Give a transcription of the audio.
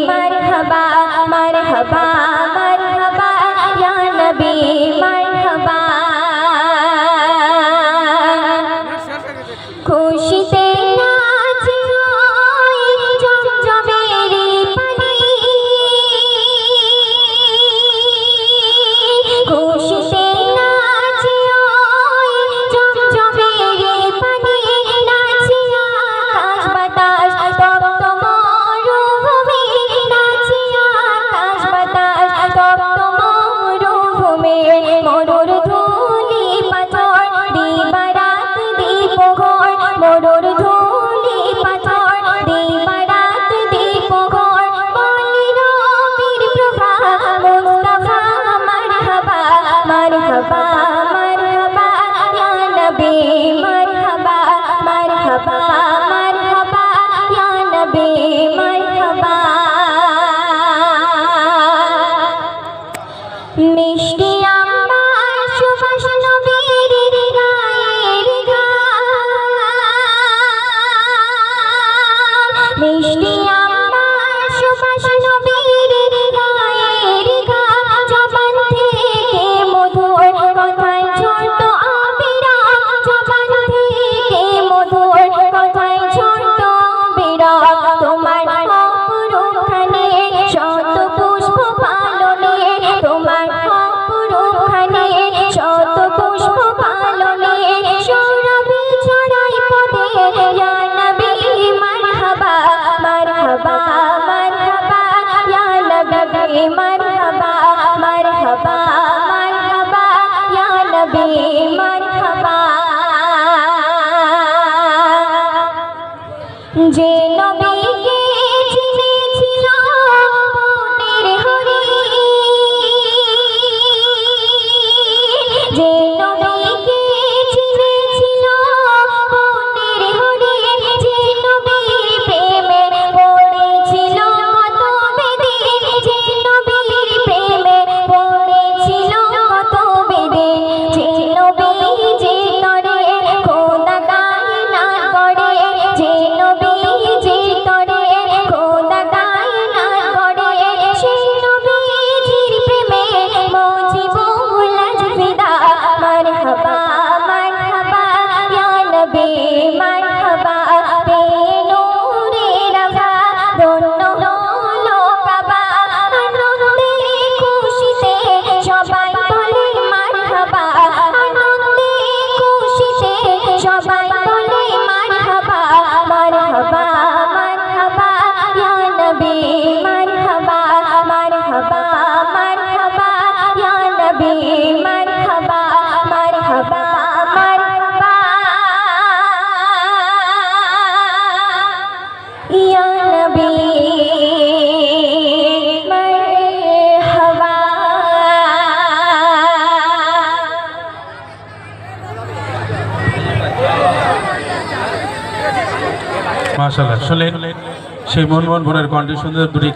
मरहबा मरहबा मरहबा या नबी मरहबा खुशीते नाच आए जमजमेरी पानी खुशीते नाच आए जमजमेरी पानी नाचिया आकाश बातास तप्त मरुभूमि नाचिया आकाश बातास तप्त मरुभूमि मरुर धूলি পাথর দিবারাত দীপঘর মরুর ধূলি পাথর দিবারাত দীপঘর বলি রবির প্রভা মুস্তাফা মারহাবা মারহাবা মারহাবা ইয়া নবী মারহাবা মারহাবা মারহাবা ইয়া নবী মারহাবা মিষ্টি আম্বার সুবাস নবীর গায়ের ঘ্রাণ মিষ্টি আম্বার সুবাস নবীর গায়ের ঘ্রাণ জবান থেকে মধুর কথায় ঝরতো অবিরাম জবান থেকে মধুর কথায় ঝরতো অবিরাম তোমার অপরূপখানে শত পুষ্প পালনে তোমার অপরূপখানে শত পুষ্প পালনে সৌরভে ছড়াই পদে ইয়া নবী মারহাবা মারহাবা মারহাবা ইয়া নবী মারহাবা মারহাবা মারহাবা ইয়া নবী মারহাবা যে নবীকে চিনেছিল মনের হরি যে নবীকে চিনেছিল মনের হরি যে নবীর প্রেমে পড়েছিল কত বেদিন যে নবীর প্রেমে পড়েছিল কত বেদিন যে নবী যে তরে খোদা কায়নাত করে যে নবী যে তরে খোদা কায়নাত করে সেই নবীজির প্রেমে মজিবুল আজফিদা মারহাবা মারহাবা ইয়া নবী মারহাবা নূরে রাভা ধন্য হলো কাবা আনন্দে খুশিতে সবাই বলে মারহাবা আনন্দে খুশিতে সবাই বলে মারহাবা মারহাবা মারহাবা ইয়া নবী মারহাবা মারহাবা মারহাবা ইয়া নবী মারহাবা মারহাবা মারহাবা ইয়া নবী মারহাবা মাশাআল্লাহ শুনলেন সেই মনমোহন বোনের কণ্ঠে সুন্দর দুটি